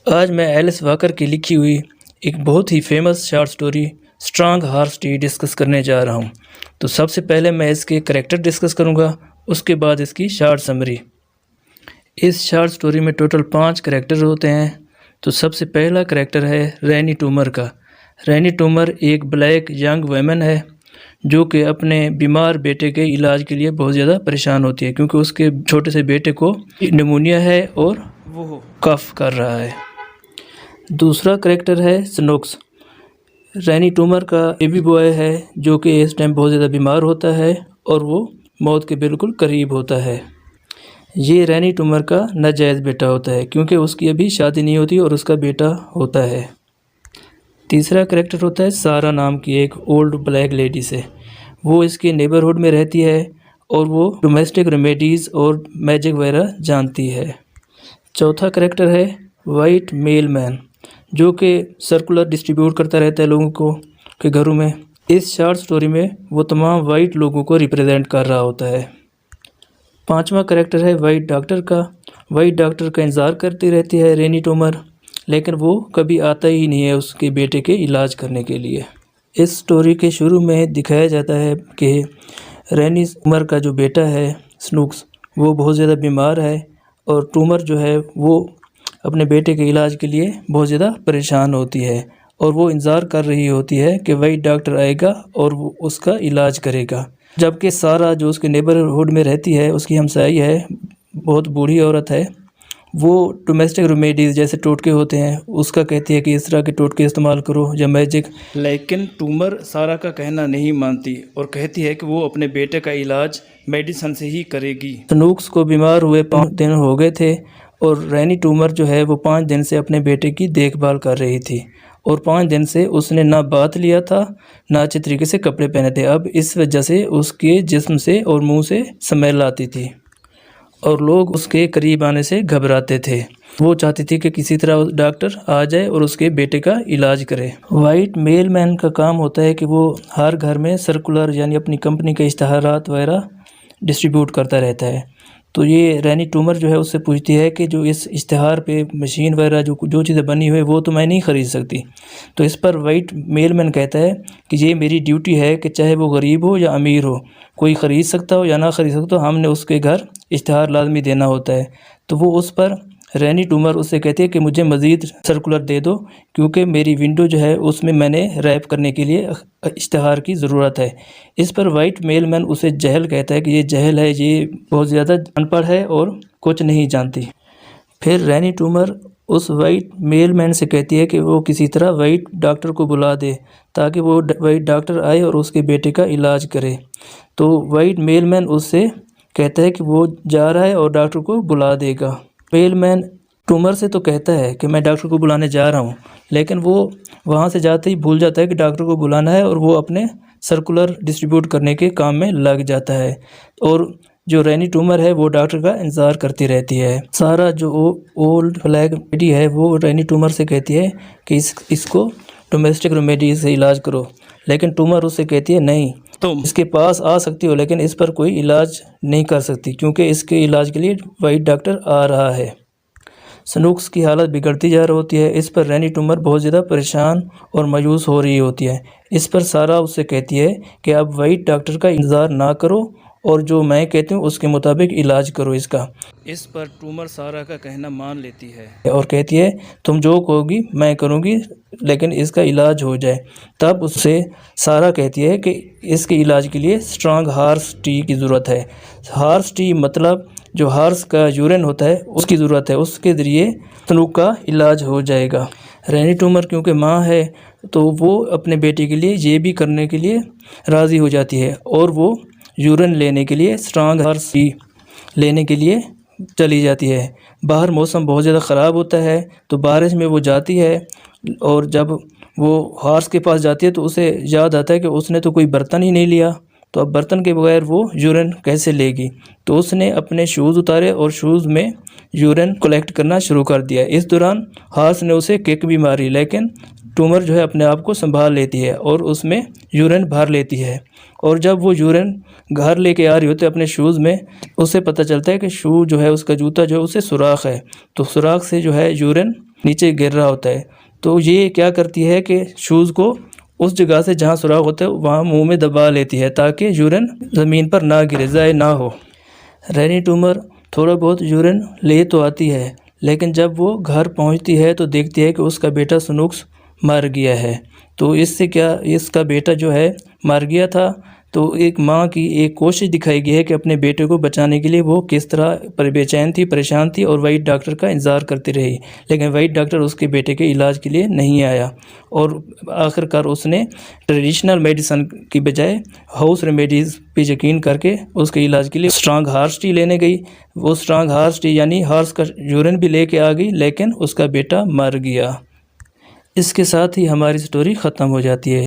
آج میں else Walker کی لکھی ہوئی ایک بہت ہی famous short story strong horse tea discuss کرنے جا رہا ہوں۔ تو سب سے پہلے میں اس کے کریکٹر ڈسکس کروں گا، اس کے بعد اس کی شارٹ سمری۔ اس شارٹ سٹوری میں ٹوٹل 5 کریکٹر ہوتے ہیں۔ تو سب سے پہلا کریکٹر ہے رینی ٹومر کا۔ رینی ٹومر ایک بلیک ینگ ویمن ہے جو کہ اپنے بیمار بیٹے کے علاج کے لیے بہت زیادہ پریشان ہوتی ہے، کیونکہ اس کے چھوٹے سے بیٹے کو نمونیا ہے اور وہ کف کر رہا ہے۔ دوسرا کریکٹر ہے سنوکس۔ رینی ٹومر کا بیبی بوائے ہے جو کہ اس ٹائم بہت زیادہ بیمار ہوتا ہے اور وہ موت کے بالکل قریب ہوتا ہے۔ یہ رینی ٹومر کا ناجائز بیٹا ہوتا ہے کیونکہ اس کی ابھی شادی نہیں ہوتی اور اس کا بیٹا ہوتا ہے۔ تیسرا کریکٹر ہوتا ہے سارا نام کی ایک اولڈ بلیک لیڈی سے۔ وہ اس کے نیبرہڈ میں رہتی ہے اور وہ ڈومیسٹک ریمیڈیز اور میجک وغیرہ جانتی ہے۔ چوتھا کریکٹر ہے وائٹ میل مین جو کہ سرکولر ڈسٹریبیوٹ کرتا رہتا ہے لوگوں کو کے گھروں میں۔ اس شارٹ سٹوری میں وہ تمام وائٹ لوگوں کو ریپریزنٹ کر رہا ہوتا ہے۔ پانچواں کریکٹر ہے وائٹ ڈاکٹر کا۔ وائٹ ڈاکٹر کا انتظار کرتی رہتی ہے رینی ٹومر، لیکن وہ کبھی آتا ہی نہیں ہے اس کے بیٹے کے علاج کرنے کے لیے۔ اس سٹوری کے شروع میں دکھایا جاتا ہے کہ رینی ٹومر کا جو بیٹا ہے سنوکس، وہ بہت زیادہ بیمار ہے اور ٹومر جو ہے وہ اپنے بیٹے کے علاج کے لیے بہت زیادہ پریشان ہوتی ہے اور وہ انتظار کر رہی ہوتی ہے کہ وائٹ ڈاکٹر آئے گا اور وہ اس کا علاج کرے گا۔ جبکہ سارا جو اس کے نیبرہڈ میں رہتی ہے، اس کی ہمسائی ہے، بہت بوڑھی عورت ہے، وہ ڈومیسٹک ریمیڈیز جیسے ٹوٹکے ہوتے ہیں اس کا کہتی ہے کہ اس طرح کے ٹوٹکے استعمال کرو یا میجک، لیکن ٹومر سارا کا کہنا نہیں مانتی اور کہتی ہے کہ وہ اپنے بیٹے کا علاج میڈیسن سے ہی کرے گی۔ سنوکس کو بیمار ہوئے 5 دن ہو گئے تھے اور رینی ٹومر جو ہے وہ 5 دن سے اپنے بیٹے کی دیکھ بھال کر رہی تھی اور 5 دن سے اس نے نہ بات لیا تھا نہ اچھے طریقے سے کپڑے پہنے تھے۔ اب اس وجہ سے اس کے جسم سے اور منہ سے سمیل آتی تھی اور لوگ اس کے قریب آنے سے گھبراتے تھے۔ وہ چاہتی تھی کہ کسی طرح ڈاکٹر آ جائے اور اس کے بیٹے کا علاج کرے۔ وائٹ میل مین کا کام ہوتا ہے کہ وہ ہر گھر میں سرکولر یعنی اپنی کمپنی کے اشتہارات وغیرہ ڈسٹریبیوٹ کرتا رہتا ہے۔ تو یہ رینی ٹومر جو ہے اس سے پوچھتی ہے کہ جو اس اشتہار پہ مشین وغیرہ جو چیزیں بنی ہوئی وہ تو میں نہیں خرید سکتی۔ تو اس پر وائٹ میل مین کہتا ہے کہ یہ میری ڈیوٹی ہے کہ چاہے وہ غریب ہو یا امیر ہو، کوئی خرید سکتا ہو یا نہ خرید سکتا ہو، ہم نے اس کے گھر اشتہار لازمی دینا ہوتا ہے۔ تو وہ اس پر رینی ٹومر اس سے کہتی ہے کہ مجھے مزید سرکولر دے دو کیونکہ میری ونڈو جو ہے اس میں نے ریپ کرنے کے لیے اشتہار کی ضرورت ہے۔ اس پر وائٹ میل مین اسے جہل کہتا ہے کہ یہ جہل ہے، یہ بہت زیادہ ان پڑھ ہے اور کچھ نہیں جانتی۔ پھر رینی ٹومر اس وائٹ میل مین سے کہتی ہے کہ وہ کسی طرح وائٹ ڈاکٹر کو بلا دے تاکہ وہ وائٹ ڈاکٹر آئے اور اس کے بیٹے کا علاج کرے۔ تو وائٹ میل مین اس سے کہتا ہے کہ وہ جا رہا ہے اور ڈاکٹر کو بلا دے گا۔ میل مین ٹومر سے تو کہتا ہے کہ میں ڈاکٹر کو بلانے جا رہا ہوں، لیکن وہ وہاں سے جاتے ہی بھول جاتا ہے کہ ڈاکٹر کو بلانا ہے اور وہ اپنے سرکولر ڈسٹریبیوٹ کرنے کے کام میں لگ جاتا ہے اور جو رینی ٹومر ہے وہ ڈاکٹر کا انتظار کرتی رہتی ہے۔ سارا جو اولڈ بلیک لیڈی ہے وہ رینی ٹومر سے کہتی ہے کہ اس کو ڈومیسٹک ریمیڈیز سے علاج کرو، لیکن ٹومر اس سے کہتی ہے نہیں، تم اس کے پاس آ سکتی ہو لیکن اس پر کوئی علاج نہیں کر سکتی کیونکہ اس کے علاج کے لیے وائٹ ڈاکٹر آ رہا ہے۔ سنوکس کی حالت بگڑتی جا رہی ہوتی ہے۔ اس پر رینی ٹومر بہت زیادہ پریشان اور مایوس ہو رہی ہوتی ہے۔ اس پر سارا اس سے کہتی ہے کہ اب وائٹ ڈاکٹر کا انتظار نہ کرو اور جو میں کہتی ہوں اس کے مطابق علاج کرو اس کا۔ اس پر ٹومر سارا کا کہنا مان لیتی ہے اور کہتی ہے تم جو کہو گی میں کروں گی لیکن اس کا علاج ہو جائے۔ تب اس سے سارا کہتی ہے کہ اس کے علاج کے لیے اسٹرانگ ہارس ٹی کی ضرورت ہے۔ ہارس ٹی مطلب جو ہارس کا یورین ہوتا ہے اس کی ضرورت ہے، اس کے ذریعے سنوک کا علاج ہو جائے گا۔ رینی ٹومر کیونکہ ماں ہے تو وہ اپنے بیٹے کے لیے یہ بھی کرنے کے لیے راضی ہو جاتی ہے اور وہ یورین لینے کے لیے اسٹرانگ ہارس ٹی لینے کے لیے چلی جاتی ہے۔ باہر موسم بہت زیادہ خراب ہوتا ہے تو بارش میں وہ جاتی ہے اور جب وہ ہارس کے پاس جاتی ہے تو اسے یاد آتا ہے کہ اس نے تو کوئی برتن ہی نہیں لیا، تو اب برتن کے بغیر وہ یورین کیسے لے گی؟ تو اس نے اپنے شوز اتارے اور شوز میں یورین کلیکٹ کرنا شروع کر دیا۔ اس دوران ہارس نے اسے کک بھی ماری لیکن ٹیومر جو ہے اپنے آپ کو سنبھال لیتی ہے اور اس میں یورین بھر لیتی ہے، اور جب وہ یورین گھر لے کے آ رہی ہوتی ہے اپنے شوز میں، اسے پتہ چلتا ہے کہ شو جو ہے اس کا جوتا جو ہے اسے سوراخ ہے، تو سوراخ سے جو ہے یورین نیچے گر رہا ہوتا ہے۔ تو یہ کیا کرتی ہے کہ شوز کو اس جگہ سے جہاں سوراخ ہوتا ہے وہاں منہ میں دبا لیتی ہے تاکہ یورین زمین پر نہ گرے، ضائع نہ ہو۔ رینی ٹیومر تھوڑا بہت یورین لے تو آتی ہے، لیکن جب وہ گھر پہنچتی ہے تو دیکھتی ہے کہ اس کا بیٹا سنوکس مر گیا ہے۔ تو اس سے کیا، اس کا بیٹا جو ہے مر گیا تھا، تو ایک ماں کی ایک کوشش دکھائی گئی ہے کہ اپنے بیٹے کو بچانے کے لیے وہ کس طرح بے چین تھی، پریشان تھی، اور وائٹ ڈاکٹر کا انتظار کرتی رہی، لیکن وائٹ ڈاکٹر اس کے بیٹے کے علاج کے لیے نہیں آیا، اور آخر کار اس نے ٹریڈیشنل میڈیسن کی بجائے ہاؤس ریمیڈیز پہ یقین کر کے اس کے علاج کے لیے اسٹرانگ ہارس ٹی لینے گئی۔ وہ اسٹرانگ ہارس ٹی یعنی ہارس کا یورین بھی لے کے آ گئی، لیکن اس کا بیٹا مر گیا۔ اس کے ساتھ ہی ہماری سٹوری ختم ہو جاتی ہے۔